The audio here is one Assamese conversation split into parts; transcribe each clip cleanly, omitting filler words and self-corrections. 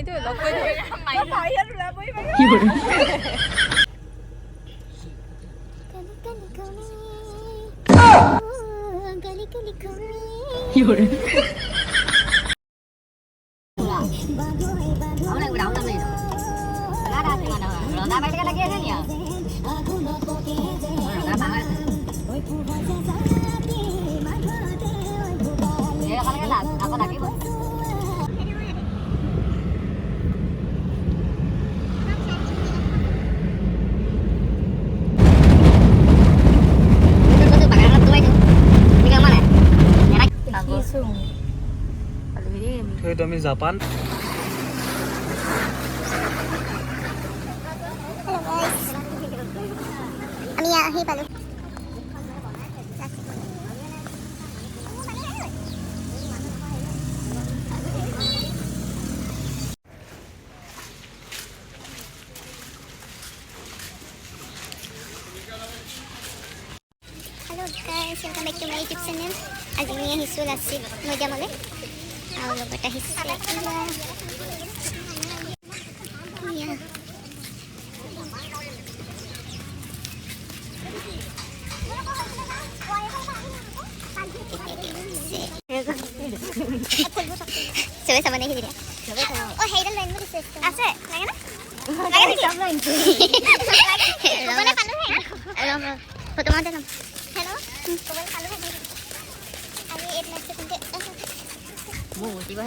এইটো লগ কৰি মাৰি বাহিৰত ওলাবই পাৰি কি কৰে কি কৰে itu kami Japan. আমি আহি পালো Hello guys, welcome back to my YouTube channel. আজি আমি আহিছো লাচিত মৈদামলৈ আৰু লগত আহিছে চবে চাব নেকি দিয়া অ হেইডাল লাইন বুলি আছে লাগে না লাগে নেকি সব লাইন মানে পালো হে ফটো মাতে নাম হেল্ল' কবল পালো হে আমি এট নেক্সট কোনতে মো দিবা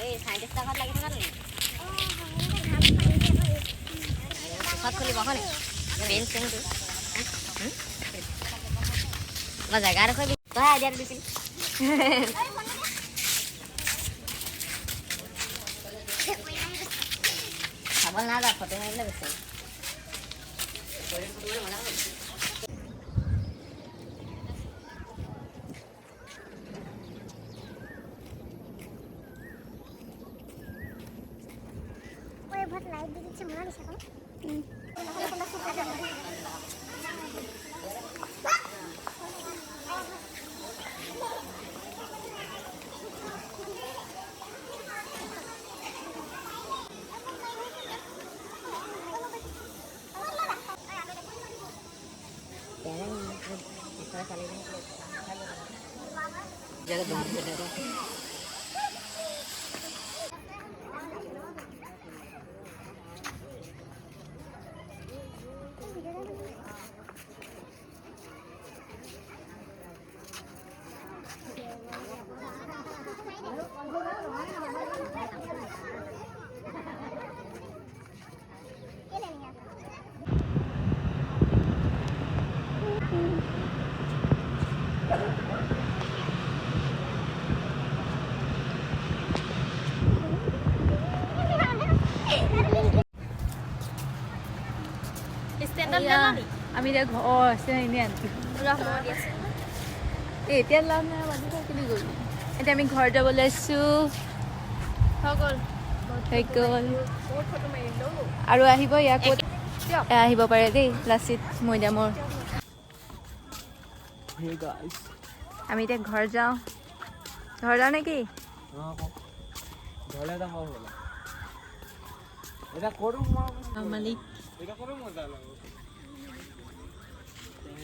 এই সাইন্টিস্ট ঘৰত লাগি থকা নি ঘৰত খুলিব হনে বেল চেংটো বা জায়গা ৰাখি তই আইডিয়া দিছিল খাবল না দা ফটো মাৰিলে বেছি ওই বহুত লাইট দি দিছে মৰা দিছে আমি এতিয়া ঘৰ আছে এনেই আনকি এতিয়া লাভ নাই বাজি থাকিলি গ'ল এতিয়া আমি ঘৰ যাবলৈ আছো হৈ গ'ল আৰু আহিব ইয়াত ক'ত আহিব পাৰে দেই লাচিত মৈদামৰ আমি এতিয়া ঘৰ যাওঁ নেকি মালিক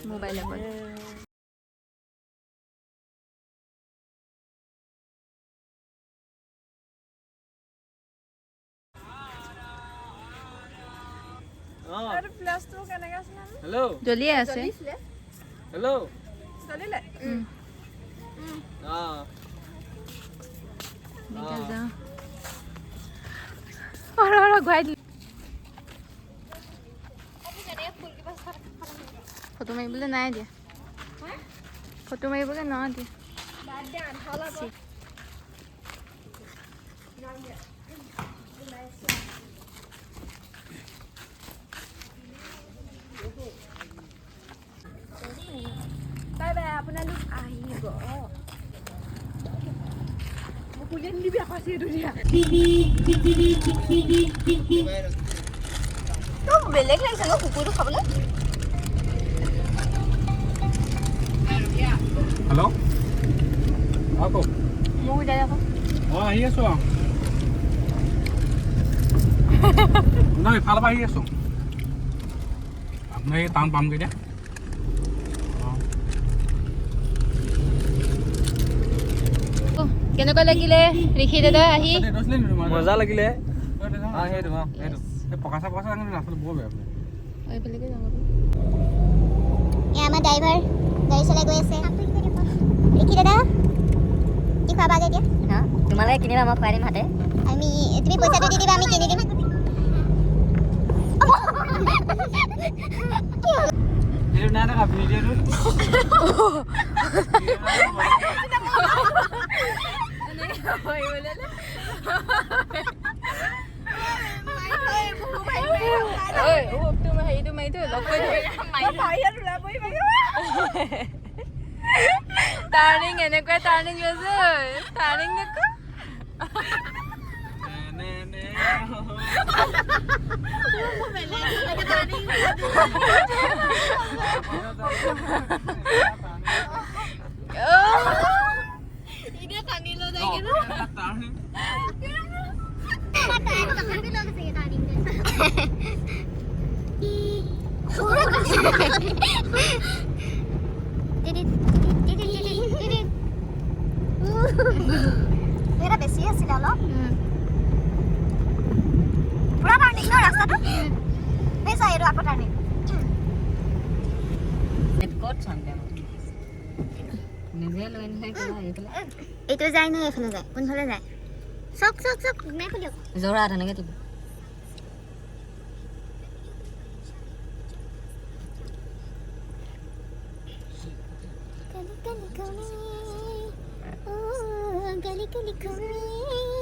মোবাইল এখন জ্বলিয়ে আছে ফটো মাৰিবলৈ নাই দিয়া ফটো মাৰিবলৈ নাই দিয়া বাই বাই আপোনালোক আহিব কুলিয়ান দিবি আপাছে দুনিয়া তো বেলেগ লাগিছে ন কুকুৰটো খাবলৈ Hello? Ako. Mau jalan aku. Oh, ahi aছো আৰু। নাই ইফালৰ পৰা আহি আছো। আপোনাৰ এই টাউন পামগৈ এতিয়া। কেনেকুৱা লাগিলে ঋষি দাদা আহি? মজা লাগিলে। সেইটো পকাচা ৰাস্তাটো বৰ বেয়া। এইফালেকে যাব। এয়া আমাৰ ড্ৰাইভাৰ গাড়ী চলাই গৈ আছে। ঋষি দাদা কি খোৱাবা এতিয়া? তোমালোকে কিনিবা মই খুৱাই দিম হাতে। আমি তুমি পইচাটো দি দিবা আমি কিনি দিম। এইটো নাই দেখা ভিডিঅ'টো। টাৰ্ণিং এনেকুৱা টাৰ্ণিং লৈছে টাৰ্ণিং দেখো এটা বেছি আছিল অলপ পুৰা টাৰ্ণিং ন ৰাস্তাটো এই চাই এইটো আকৌ টাৰ্ণিং ক'ত চাম নিজে লৈ নাহে কিবা এইফালে এইটো যায় নে এইফালে যায় কোনফালে যায় চক চক চক নাই খুলিও যোৰহাট এনেকৈ দিব गली गली घूमे